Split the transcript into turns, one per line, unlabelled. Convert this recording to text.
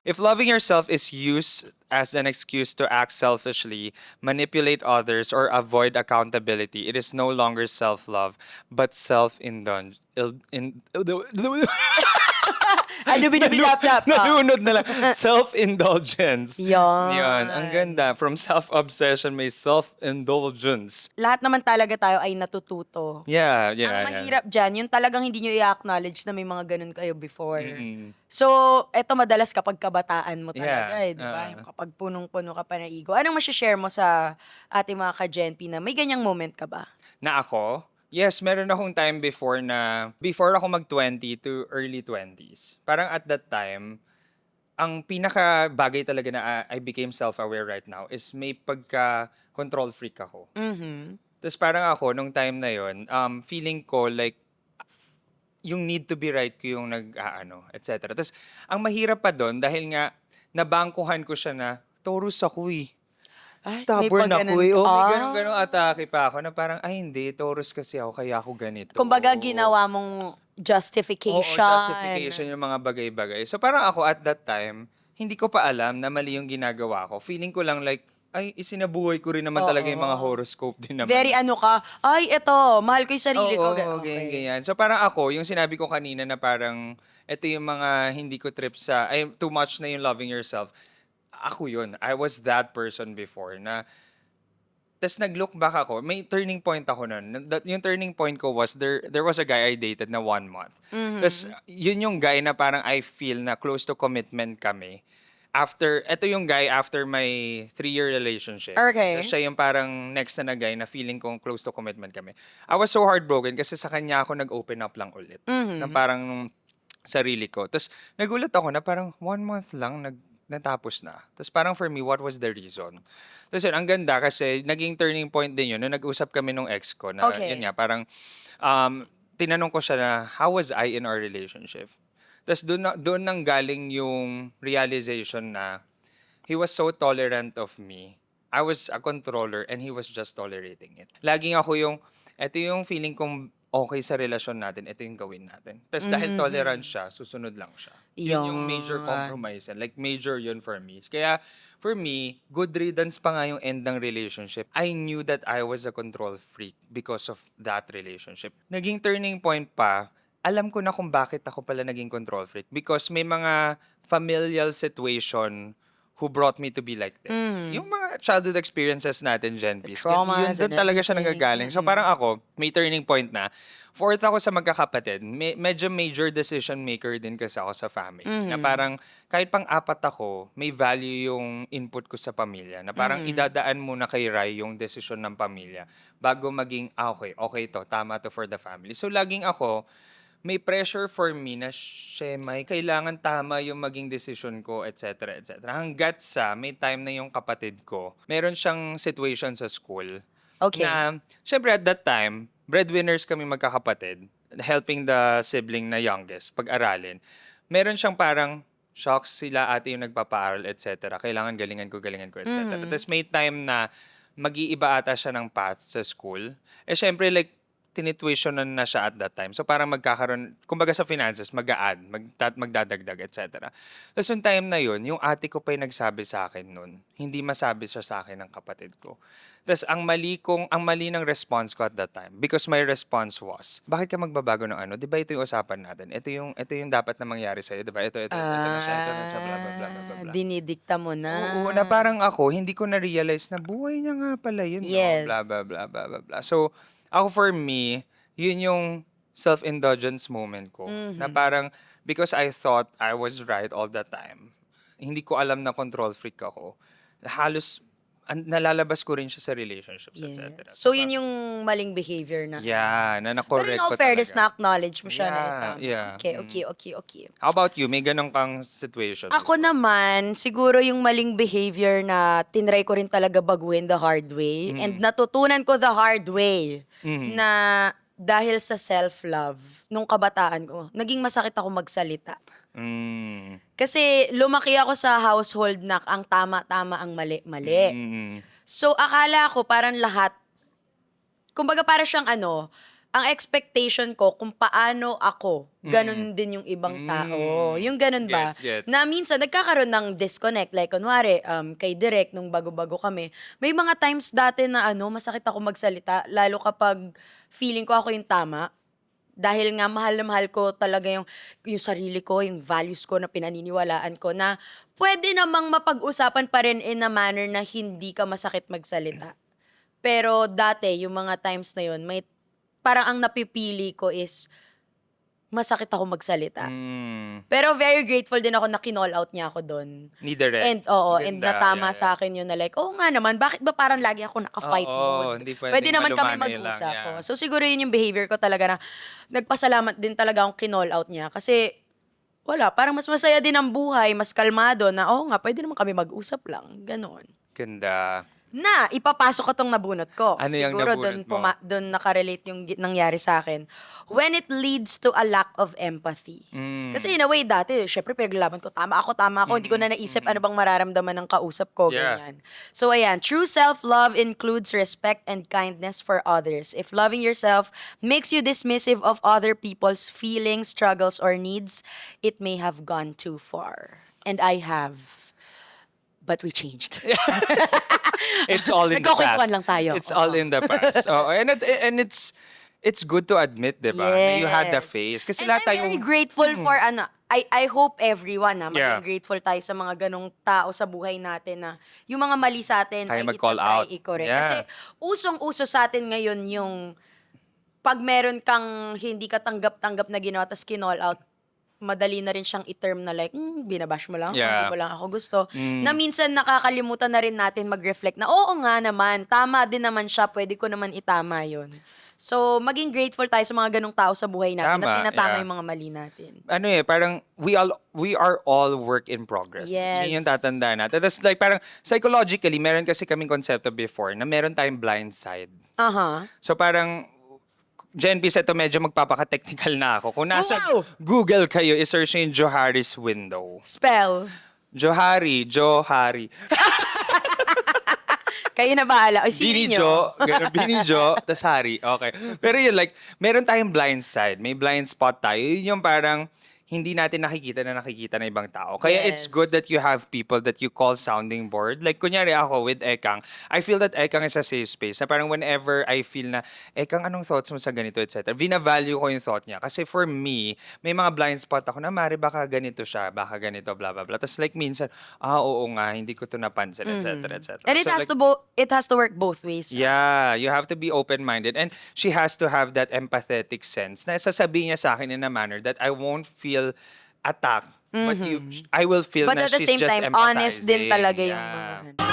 If loving yourself is used as an excuse to act selfishly, manipulate others, or avoid accountability, it is no longer self-love, but self-indulgence.
Adubi-dubi-lap-lap.
Nalunod na lang. Self-indulgence. Yan. Ang
Yon.
ganda. From self-obsession, may self-indulgence.
Lahat naman talaga tayo ay natututo.
Yeah,
Ang
yeah.
mahirap dyan, yung talagang hindi nyo i-acknowledge na may mga ganun kayo before.
Mm.
So, eto madalas kapag kabataan mo talaga
Yeah,
di ba? Yung kapag punong-puno ka pa ng ego. Anong share mo sa ating mga ka-Gen P na may ganyang moment ka ba?
Na ako? Yes, meron akong time before ako mag-20 to early 20s. Parang at that time, ang pinaka bagay talaga na I became self-aware right now is may pagka-control freak ako.
Mhm.
Tapos parang ako, nung time na yon, feeling ko like, yung need to be right ko yung etc. Tapos, ang mahirap pa doon, dahil nga, nabangkuhan ko siya na, Taurus ako eh.
Ay, may
Stubborn
pagganon
ako eh.
ka.
Oh, may ganun atake pa ako na parang, ay hindi, Taurus kasi ako, kaya ako ganito.
Kumbaga, ginawa mong
Oo,
justification.
justification yung mga bagay-bagay. So parang ako at that time, hindi ko pa alam na mali yung ginagawa ko. Feeling ko lang like, ay, isinabuhay ko rin naman talaga yung mga
Oo.
horoscope din naman.
Very ano ka, ay, eto, mahal ko yung sarili ko.
Oo, ganyan. So parang ako, yung sinabi ko kanina na parang, ito yung mga hindi ko trip sa, ay, too much na yung loving yourself. Ako yun. I was that person before na, tas nag-look back ako, may turning point ako nun. Yung turning point ko was, there was a guy I dated na 1 month. Tas yun yung guy na parang I feel na close to commitment kami. Ito yung guy after my 3-year relationship.
Okay.
Tas siya yung parang next na guy na feeling kong close to commitment kami. I was so heartbroken kasi sa kanya ako nag-open up lang ulit. Na parang sarili ko. Tapos nagulat ako na parang 1 month lang natapos na. Tapos parang for me, what was the reason? Tapos yun, ang ganda kasi naging turning point din yun nung nag-usap kami nung ex ko na
Okay.
yun nga, parang tinanong ko siya na how was I in our relationship? Tapos doon nang galing yung realization na he was so tolerant of me. I was a controller and he was just tolerating it. Laging ako ito yung feeling kong okay sa relasyon natin, ito yung gawin natin. Tapos dahil tolerant siya, susunod lang siya. Yun yung major
Yan.
compromise. Like major yun for me. Kaya for me, good riddance pa nga yung end ng relationship. I knew that I was a control freak because of that relationship. Naging turning point pa, alam ko na kung bakit ako pala naging control freak. Because may mga familial situation who brought me to be like this. Yung mga childhood experiences natin, Gen P's. Yun,
traumas
doon
and
talaga siya
everything.
nanggagaling. So parang ako, may turning point na. Fourth ako sa magkakapatid. Medyo major decision maker din kasi ako sa family. Na parang kahit pang-apat ako, may value yung input ko sa pamilya. Na parang idadaan muna kay Rai yung desisyon ng pamilya bago maging, okay to, tama to for the family. So laging ako, may pressure for me na, Shemay, kailangan tama yung maging decision ko, etc. etc. Hanggat sa may time na yung kapatid ko, meron siyang situation sa school
Okay.
na, syempre at that time, breadwinners kami magkakapatid, helping the sibling na youngest, pag-aralin. Meron siyang parang, shocks sila ate yung nagpapaaral, etc. Kailangan galingan ko, etc. Tapos may time na mag-iiba ata siya ng path sa school. Eh syempre like, tinituitionan na siya at that time. So parang magkakaroon, kumbaga sa finances, mag-a-add, magdadagdag, etc. Tapos yung time na yun, yung ate ko pa yung nagsabi sa akin nun. Hindi masabi siya sa akin ng kapatid ko. Tapos ang mali ng response ko at that time, because my response was, bakit ka magbabago ng ano? Di ba ito yung usapan natin? Ito yung dapat na mangyari sa'yo, di ba? Ito na siya, blah, blah, blah, blah, blah, blah.
Dinidikta mo na.
Oo, na parang ako, hindi ko na-realize na buhay niya nga pala yun.
Yes.
No? Blah, blah, blah, blah, blah, blah. So, ako for me, yun yung self-indulgence moment ko. Na parang, because I thought I was right all the time, hindi ko alam na control freak ako. Halos, nalalabas ko rin siya sa relationships,
Yes.
etc.
So, yun yung maling behavior na.
Yeah, na
Pero
na-correct
in all
ko
fairness,
talaga.
na-acknowledge mo siya na
Yeah,
tama.
yeah.
Okay.
How about you? May ganun kang situation?
Ako
before?
naman, siguro yung maling behavior na tinry ko rin talaga baguhin the hard way. And natutunan ko the hard way na dahil sa self-love, nung kabataan ko, naging masakit ako magsalita.
Mm.
Kasi lumaki ako sa household na ang tama-tama, ang mali-mali.
Mm.
So, akala ko parang lahat, kumbaga para siyang ang expectation ko kung paano ako, ganun din yung ibang tao. Yung ganun ba?
Gets.
Na minsan nagkakaroon ng disconnect. Like, kunwari, kay Direk, nung bago-bago kami, may mga times dati na masakit ako magsalita, lalo kapag feeling ko ako yung tama. Dahil nga mahal na mahal ko talaga yung sarili ko, yung values ko na pinaniniwalaan ko, na pwede namang mapag-usapan pa rin in a manner na hindi ka masakit magsalita. Pero dati, yung mga times na yun, parang ang napipili ko is masakit ako magsalita. Pero very grateful din ako na kinall out niya ako doon.
Ni Direk.
And and
Ganda,
natama
yeah.
sa akin yun na like, oo nga naman, bakit ba parang lagi ako naka-fight mode?
Hindi
Pwede
pwedeng
naman kami
malumanay lang,
mag-usap.
yeah.
So siguro yun yung behavior ko talaga na nagpasalamat din talaga akong kinall out niya. Kasi wala, parang mas masaya din ang buhay, mas kalmado na, oo nga, pwede naman kami mag-usap lang. Ganon.
Ganda.
Na ipapasok ko tong nabunot ko.
Ano yung
Siguro
nabunot mo?
doon nakarelate yung nangyari sa akin. When it leads to a lack of empathy. Kasi in a way, dati, syempre pinaglalaban ko, tama ako, hindi ko na naisip ano bang mararamdaman ng kausap ko,
Yeah.
ganyan. So ayan, true self-love includes respect and kindness for others. If loving yourself makes you dismissive of other people's feelings, struggles, or needs, it may have gone too far. And I have. But we changed.
It's all in the past.
Nagkukwentuhan lang tayo.
It's all in the past. And it's good to admit, 'di ba? Na you had the
Yes.
face. Kasi
And
lahat
I'm
tayo
very grateful for I hope everyone maging
Yeah.
grateful tayo sa mga ganong tao sa buhay natin na yung mga mali sa atin
Kaya
ay
mag-call out.
i-correct.
Yeah.
Kasi usong-uso sa atin ngayon yung pag meron kang hindi ka tanggap-tanggap na ginawa tas kinall out, madali na rin siyang i-term na like, binabash mo lang,
Yeah.
hindi mo lang ako gusto. Na minsan nakakalimutan na rin natin mag-reflect na, oo nga naman, tama din naman siya, pwede ko naman itama yon. So, maging grateful tayo sa mga ganong tao sa buhay natin
Tama,
na tinatama
yeah.
yung mga mali natin.
Parang we are all work in progress.
Yes.
Yun yung tatandaan natin. Tapos like parang psychologically, meron kasi kaming konsepto before na meron tayong blind side.
Aha.
So parang Gen B, ito medyo magpapaka-technical na ako. Kung nasa
Wow!
Google kayo, i-search nyo yung Johari's window.
Spell.
Johari.
Kayo na bahala. O,
Bini
sino nyo?
Jo, ganun, Bini Jo, tas Hari. Okay. Pero yun, like, meron tayong blind side. May blind spot tayo. Yun yung parang hindi natin nakikita na ibang tao. Kaya it's
Yes.
good that you have people that you call sounding board. Like, kunyari ako with Ekang, I feel that Ekang is a safe space. Na parang whenever I feel na, Ekang, anong thoughts mo sa ganito, etc. Vina-value ko yung thought niya. Kasi for me, may mga blind spot ako na, Mari, baka ganito siya, baka ganito, blah, blah, blah. Tapos like minsan, oo nga, hindi ko to napansin, etc., etc.
And it
So,
has
like,
it has to work both ways.
yeah, you have to be open-minded. And she has to have that empathetic sense na sasabihin niya sa akin in a manner that I won't feel attacked, but I will feel
But
na
at the
she's
same
just
time, honest din
empathizing.
talaga yung
Yeah.
mga